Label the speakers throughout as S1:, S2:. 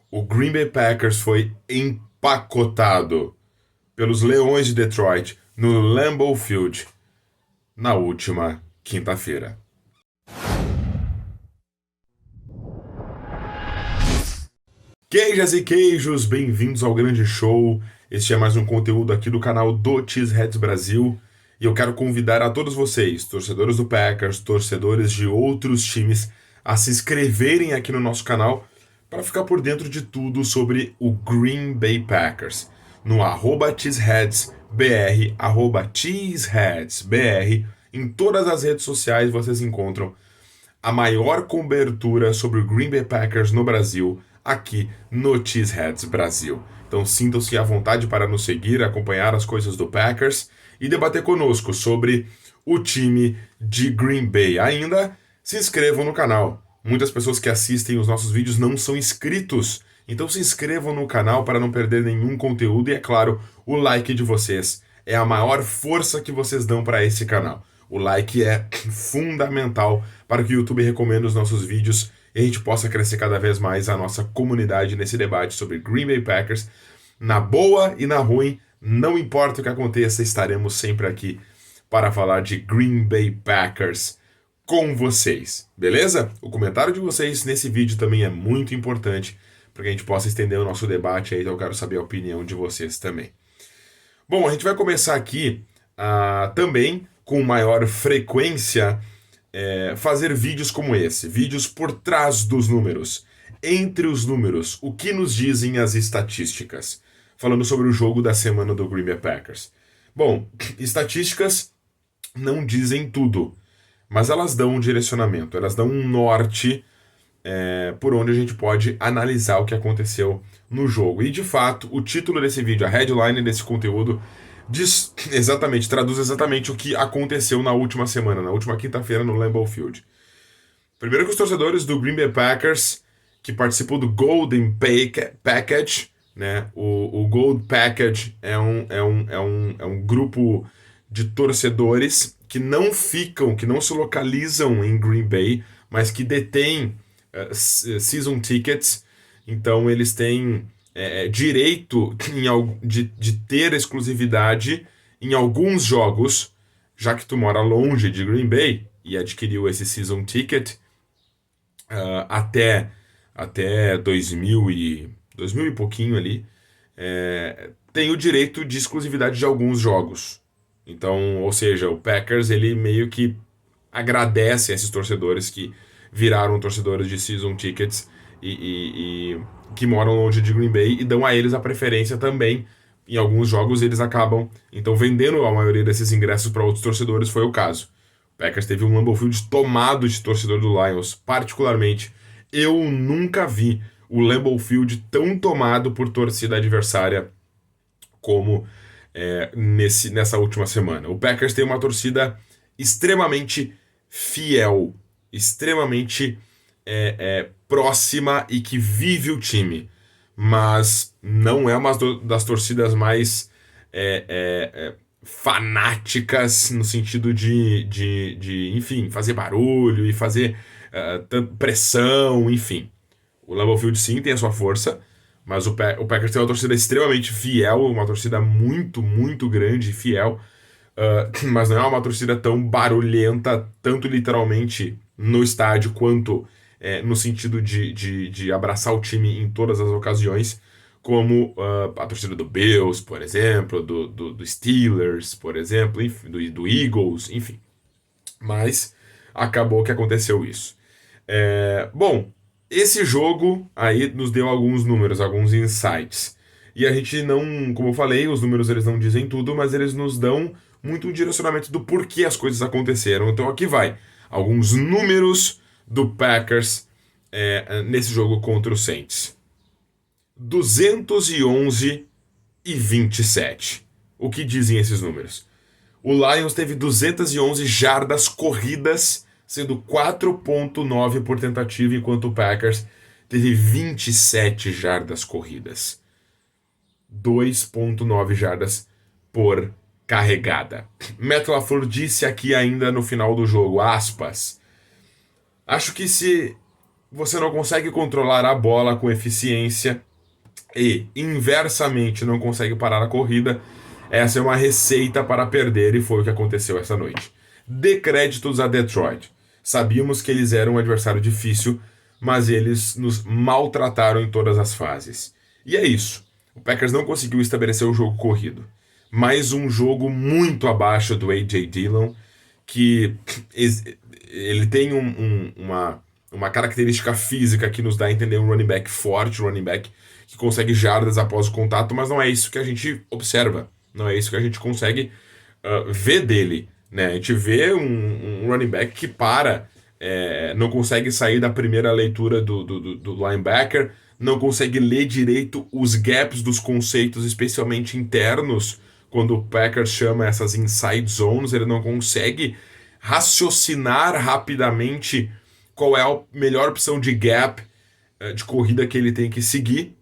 S1: O Green Bay Packers foi empacotado pelos Leões de Detroit no Lambeau Field na última quinta-feira. Queijas e queijos, bem-vindos ao grande show. Este é mais um conteúdo aqui do canal do Cheeseheads Brasil. E eu quero convidar a todos vocês, torcedores do Packers, torcedores de outros times, a se inscreverem aqui no nosso canal para ficar por dentro de tudo sobre o Green Bay Packers. No @cheeseheadsbr, @cheeseheadsbr, em todas as redes sociais vocês encontram a maior cobertura sobre o Green Bay Packers no Brasil, aqui no Cheeseheads Brasil. Então sintam-se à vontade para nos seguir, acompanhar as coisas do Packers e debater conosco sobre o time de Green Bay. Ainda se inscrevam no canal. Muitas pessoas que assistem os nossos vídeos não são inscritos, então se inscrevam no canal para não perder nenhum conteúdo e, é claro, o like de vocês é a maior força que vocês dão para esse canal. O like é fundamental para que o YouTube recomende os nossos vídeos e a gente possa crescer cada vez mais a nossa comunidade nesse debate sobre Green Bay Packers. Na boa e na ruim, não importa o que aconteça, estaremos sempre aqui para falar de Green Bay Packers com vocês, beleza? O comentário de vocês nesse vídeo também é muito importante para que a gente possa estender o nosso debate aí, então eu quero saber a opinião de vocês também. Bom, a gente vai começar aqui também com maior frequência fazer vídeos como esse, vídeos por trás dos números, entre os números, o que nos dizem as estatísticas, falando sobre o jogo da semana do Green Bay Packers. Bom, estatísticas não dizem tudo, mas elas dão um direcionamento, elas dão um norte por onde a gente pode analisar o que aconteceu no jogo. E de fato, o título desse vídeo, a headline desse conteúdo, traduz exatamente o que aconteceu na última semana, na última quinta-feira no Lambeau Field. Primeiro que os torcedores do Green Bay Packers, que participou do Golden Package, né? O Gold Package é um grupo de torcedores que não se localizam em Green Bay, mas que detêm season tickets, então eles têm direito de ter exclusividade em alguns jogos, já que tu mora longe de Green Bay e adquiriu esse season ticket até 2000 e pouquinho ali, tem o direito de exclusividade de alguns jogos. Então, ou seja, o Packers ele meio que agradece a esses torcedores que viraram torcedores de season tickets e que moram longe de Green Bay e dão a eles a preferência também. Em alguns jogos eles acabam então vendendo a maioria desses ingressos para outros torcedores, foi o caso. O Packers teve um Lambeau Field tomado de torcedor do Lions, particularmente. Eu nunca vi o Lambeau Field tão tomado por torcida adversária como nessa última semana. O Packers tem uma torcida extremamente fiel, extremamente próxima e que vive o time, mas não é uma das torcidas mais fanáticas no sentido de enfim, fazer barulho e fazer pressão, enfim. O Lambeau Field sim tem a sua força, mas o Packers tem uma torcida extremamente fiel, uma torcida muito, muito grande e fiel, mas não é uma torcida tão barulhenta, tanto literalmente no estádio, quanto no sentido de abraçar o time em todas as ocasiões, como a torcida do Bills, por exemplo, do Steelers, por exemplo, enfim, do Eagles, enfim. Mas acabou que aconteceu isso. Bom, esse jogo aí nos deu alguns números, alguns insights. E a gente não, como eu falei, os números eles não dizem tudo, mas eles nos dão muito um direcionamento do porquê as coisas aconteceram. Então aqui vai alguns números do Packers nesse jogo contra o Saints. 211 e 27. O que dizem esses números? O Lions teve 211 jardas corridas, sendo 4.9 por tentativa, enquanto o Packers teve 27 jardas corridas. 2.9 jardas por carregada. Matt LaFleur disse aqui ainda no final do jogo, aspas, acho que se você não consegue controlar a bola com eficiência e, inversamente, não consegue parar a corrida, essa é uma receita para perder e foi o que aconteceu essa noite. Dê créditos a Detroit. Sabíamos que eles eram um adversário difícil, mas eles nos maltrataram em todas as fases. E é isso. O Packers não conseguiu estabelecer o jogo corrido. Mais um jogo muito abaixo do A.J. Dillon, que ele tem uma característica física que nos dá a entender um running back forte, um running back que consegue jardas após o contato, mas não é isso que a gente observa. Não é isso que a gente consegue ver dele. Né? A gente vê um running back que não consegue sair da primeira leitura do linebacker, não consegue ler direito os gaps dos conceitos, especialmente internos, quando o Packers chama essas inside zones, ele não consegue raciocinar rapidamente qual é a melhor opção de gap de corrida que ele tem que seguir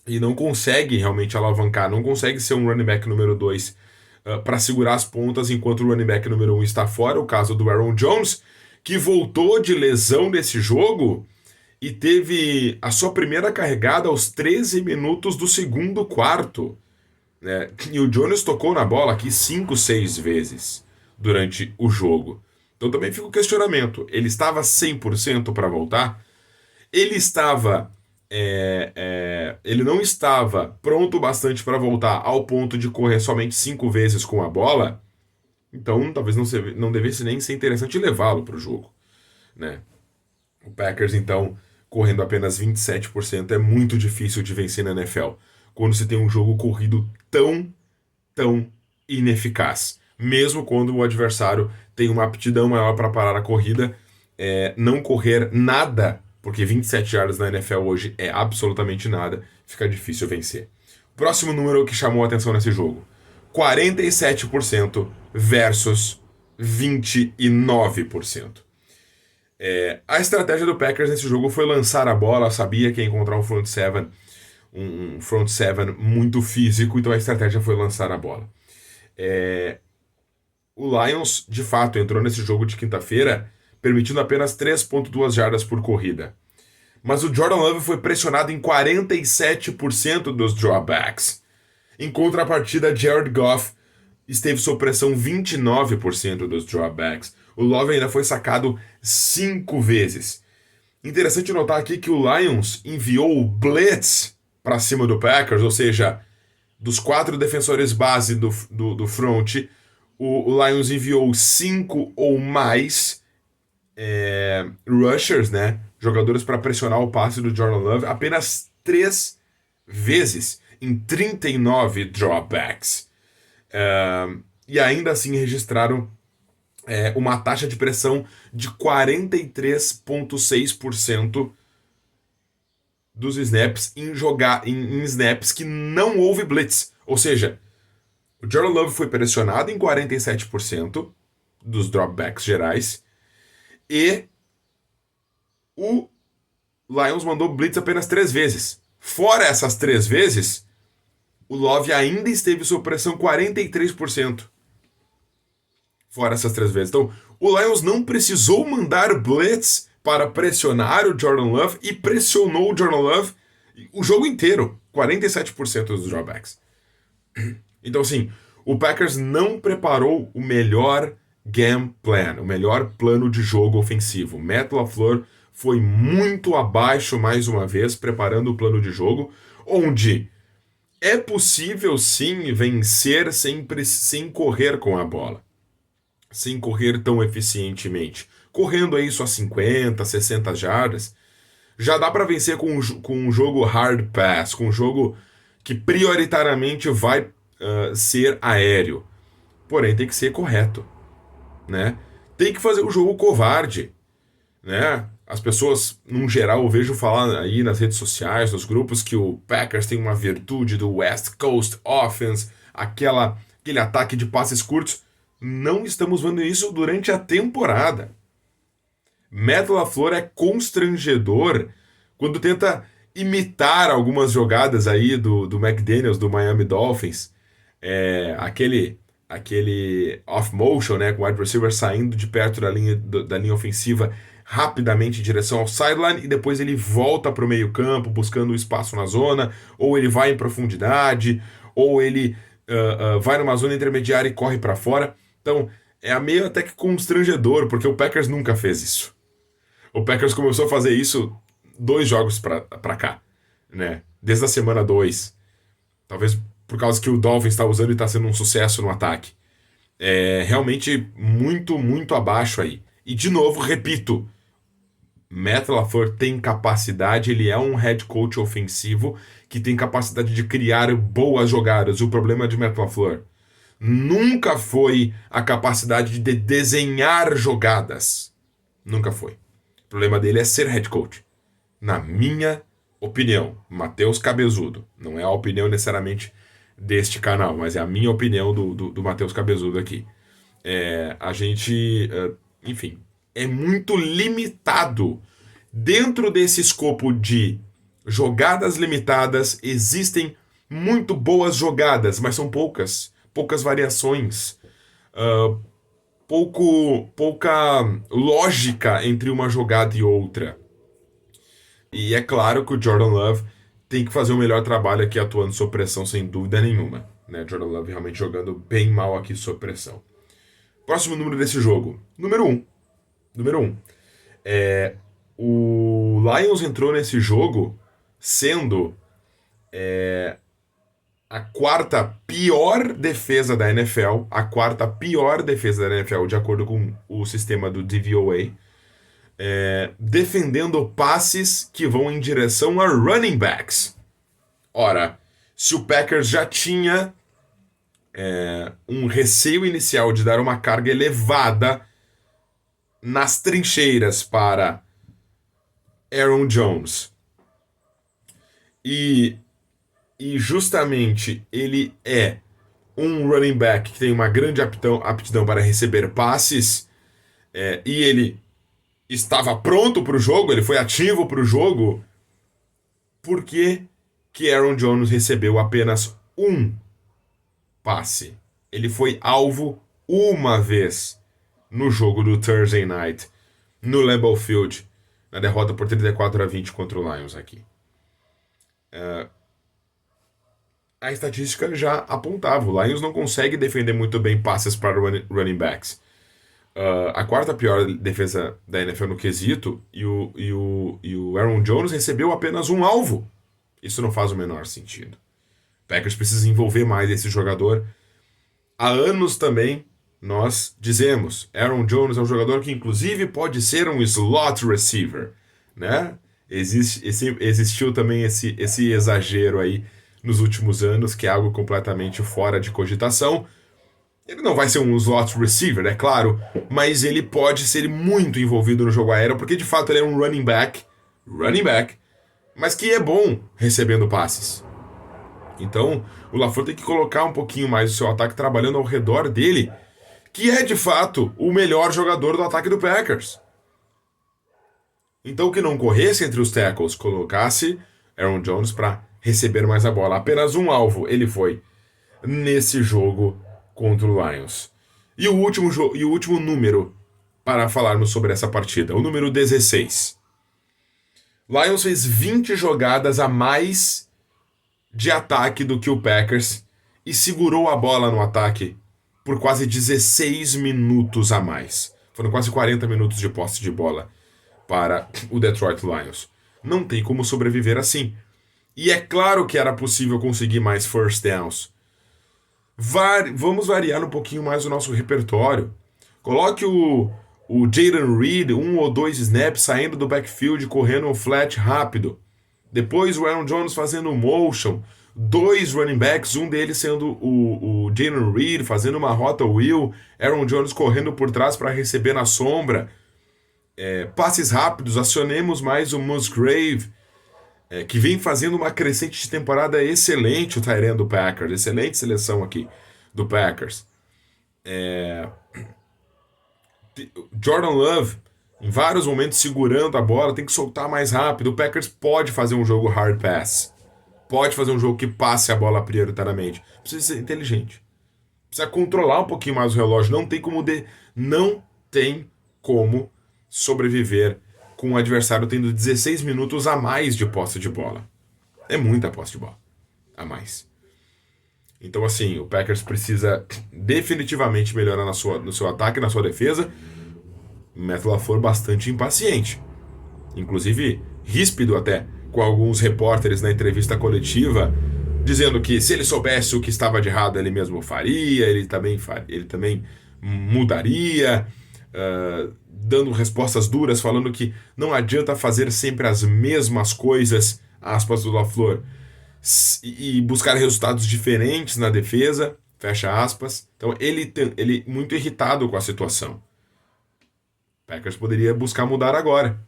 S1: e não consegue realmente alavancar, não consegue ser um running back número 2 para segurar as pontas enquanto o running back número 1 está fora, o caso do Aaron Jones, que voltou de lesão nesse jogo e teve a sua primeira carregada aos 13 minutos do segundo quarto. Né? E o Jones tocou na bola aqui 5, 6 vezes durante o jogo. Então também fica o questionamento. Ele estava 100% para voltar? Ele estava... ele não estava pronto bastante para voltar ao ponto de correr somente 5 vezes com a bola? Então talvez não devesse nem ser interessante levá-lo para o jogo. Né? O Packers, então, correndo apenas 27%, é muito difícil de vencer na NFL. Quando você tem um jogo corrido tão ineficaz. Mesmo quando o adversário tem uma aptidão maior para parar a corrida, não correr nada, porque 27 jardas na NFL hoje é absolutamente nada, fica difícil vencer. Próximo número que chamou a atenção nesse jogo: 47% versus 29%. A estratégia do Packers nesse jogo foi lançar a bola, sabia que ia encontrar um front seven muito físico, então a estratégia foi lançar a bola. O Lions, de fato, entrou nesse jogo de quinta-feira permitindo apenas 3.2 jardas por corrida. Mas o Jordan Love foi pressionado em 47% dos dropbacks. Em contrapartida, Jared Goff esteve sob pressão 29% dos dropbacks. O Love ainda foi sacado 5 vezes. Interessante notar aqui que o Lions enviou o blitz para cima do Packers, ou seja, dos 4 defensores base do front, o Lions enviou 5 ou mais rushers, né? Jogadores para pressionar o passe do Jordan Love apenas 3 vezes em 39 dropbacks. E ainda assim registraram uma taxa de pressão de 43,6% dos snaps em snaps que não houve blitz. Ou seja, o Jordan Love foi pressionado em 47% dos dropbacks gerais e o Lions mandou blitz apenas 3 vezes. Fora essas 3 vezes, o Love ainda esteve sob pressão 43%. Fora essas 3 vezes. Então, o Lions não precisou mandar blitz para pressionar o Jordan Love e pressionou o Jordan Love o jogo inteiro. 47% dos dropbacks. Então, assim, o Packers não preparou o melhor game plan, o melhor plano de jogo ofensivo. Matt LaFleur foi muito abaixo, mais uma vez, preparando o plano de jogo, onde é possível, sim, vencer sem correr com a bola. Sem correr tão eficientemente. Correndo aí só 50, 60 jardas, já dá para vencer com um jogo hard pass, com um jogo que prioritariamente vai ser aéreo. Porém, tem que ser correto. Né? Tem que fazer o jogo covarde. Né? As pessoas, num geral, eu vejo falar aí nas redes sociais, nos grupos, que o Packers tem uma virtude do West Coast Offense, aquele ataque de passes curtos. Não estamos vendo isso durante a temporada. Matt LaFleur é constrangedor quando tenta imitar algumas jogadas aí do McDaniels, do Miami Dolphins. Aquele off-motion, né, com o wide receiver saindo de perto da linha ofensiva, rapidamente em direção ao sideline e depois ele volta para o meio-campo buscando espaço na zona, ou ele vai em profundidade, ou ele vai numa zona intermediária e corre para fora. Então é meio até que constrangedor, porque o Packers nunca fez isso. O Packers começou a fazer isso 2 jogos pra cá, né? Desde a semana 2. Talvez por causa que o Dolphins está usando e está sendo um sucesso no ataque. É realmente muito, muito abaixo aí. E de novo, repito, Matt LaFleur tem capacidade, ele é um head coach ofensivo que tem capacidade de criar boas jogadas. O problema de Matt LaFleur nunca foi a capacidade de desenhar jogadas. Nunca foi. O problema dele é ser head coach. Na minha opinião, Matheus Cabezudo. Não é a opinião necessariamente deste canal, mas é a minha opinião do Matheus Cabezudo aqui. A gente, enfim, é muito limitado. Dentro desse escopo de jogadas limitadas, existem muito boas jogadas, mas são poucas variações. Pouca lógica entre uma jogada e outra. E é claro que o Jordan Love tem que fazer o melhor trabalho aqui atuando sob pressão, sem dúvida nenhuma. Né? Jordan Love realmente jogando bem mal aqui sob pressão. Próximo número desse jogo. Número 1. O Lions entrou nesse jogo sendo a 4ª pior defesa da NFL. A 4ª pior defesa da NFL, de acordo com o sistema do DVOA. Defendendo passes que vão em direção a running backs. Ora, se o Packers já tinha um receio inicial de dar uma carga elevada nas trincheiras para Aaron Jones, e justamente ele é um running back que tem uma grande aptidão para receber passes, e ele estava pronto para o jogo, ele foi ativo para o jogo, por que Aaron Jones recebeu apenas um passe? Ele foi alvo uma vez no jogo do Thursday Night, no Lambeau Field, na derrota por 34-20 contra o Lions aqui. A estatística já apontava, o Lions não consegue defender muito bem passes para running backs. A 4ª pior defesa da NFL no quesito, e o Aaron Jones recebeu apenas um alvo. Isso não faz o menor sentido. O Packers precisa envolver mais esse jogador. Há anos também nós dizemos, Aaron Jones é um jogador que inclusive pode ser um slot receiver, né? Existiu também esse exagero aí nos últimos anos, que é algo completamente fora de cogitação. Ele não vai ser um slot receiver, é claro, mas ele pode ser muito envolvido no jogo aéreo, porque de fato ele é um running back, mas que é bom recebendo passes. Então, o LaFleur tem que colocar um pouquinho mais o seu ataque trabalhando ao redor dele, que é de fato o melhor jogador do ataque do Packers. Então, que não corresse entre os tackles, colocasse Aaron Jones para receber mais a bola. Apenas um alvo ele foi nesse jogo contra o Lions. E o último número para falarmos sobre essa partida, o número 16. Lions fez 20 jogadas a mais de ataque do que o Packers e segurou a bola no ataque por quase 16 minutos a mais. Foram quase 40 minutos de posse de bola para o Detroit Lions. Não tem como sobreviver assim. E é claro que era possível conseguir mais first downs. Vamos variar um pouquinho mais o nosso repertório. Coloque o Jayden Reed, 1 ou 2 snaps saindo do backfield, correndo um flat rápido. Depois o Aaron Jones fazendo um motion. 2 running backs, um deles sendo o Jayden Reed, fazendo uma rota wheel. Aaron Jones correndo por trás para receber na sombra. Passes rápidos, acionemos mais o Musgrave, que vem fazendo uma crescente de temporada excelente, o tight end do Packers. Excelente seleção aqui do Packers. Jordan Love, em vários momentos segurando a bola, tem que soltar mais rápido. O Packers pode fazer um jogo hard pass. Pode fazer um jogo que passe a bola prioritariamente. Precisa ser inteligente. Precisa controlar um pouquinho mais o relógio. Não tem como sobreviver com o adversário tendo 16 minutos a mais de posse de bola. É muita posse de bola a mais. Então, assim, o Packers precisa definitivamente melhorar no seu ataque, na sua defesa. Matt LaFleur bastante impaciente. Inclusive, ríspido até, com alguns repórteres na entrevista coletiva, dizendo que se ele soubesse o que estava de errado, ele mesmo faria, ele também mudaria, dando respostas duras, falando que não adianta fazer sempre as mesmas coisas, aspas do LaFleur, e buscar resultados diferentes na defesa, fecha aspas. Então ele muito irritado com a situação. O Packers poderia buscar mudar agora,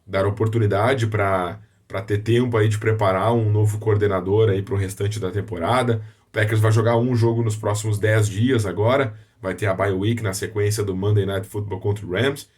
S1: dar oportunidade para ter tempo aí de preparar um novo coordenador aí para o restante da temporada. O Packers vai jogar um jogo nos próximos 10 dias agora, vai ter a bye week na sequência do Monday Night Football contra o Rams,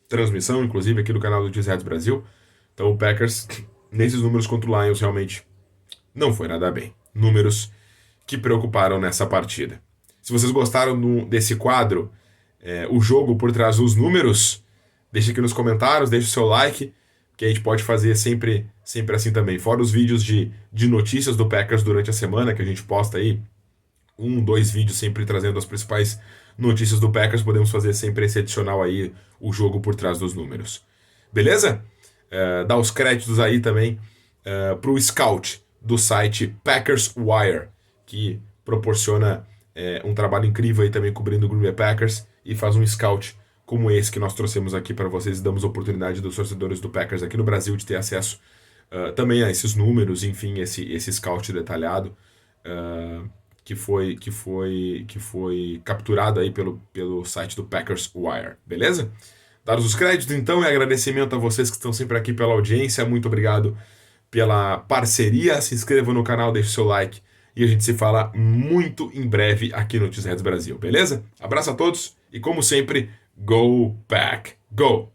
S1: transmissão inclusive aqui do canal do Cheeseheads Brasil. Então o Packers, nesses números contra o Lions, realmente não foi nada bem. Números que preocuparam nessa partida. Se vocês gostaram desse quadro, o jogo por trás dos números, deixa aqui nos comentários, deixa o seu like, que a gente pode fazer sempre assim também. Fora os vídeos de notícias do Packers durante a semana, que a gente posta aí, 2 vídeos sempre trazendo as principais notícias do Packers, podemos fazer sempre esse adicional aí, o jogo por trás dos números. Beleza? Dá os créditos aí também pro scout do site Packers Wire, que proporciona um trabalho incrível aí também cobrindo o Green Bay Packers e faz um scout como esse que nós trouxemos aqui para vocês e damos oportunidade dos torcedores do Packers aqui no Brasil de ter acesso também a esses números, enfim, esse scout detalhado que foi capturado aí pelo site do Packers Wire, beleza? Dados os créditos então e agradecimento a vocês que estão sempre aqui pela audiência, muito obrigado pela parceria, se inscreva no canal, deixe seu like e a gente se fala muito em breve aqui no Cheeseheads Brasil, beleza? Abraço a todos e como sempre, Go Pack, Go!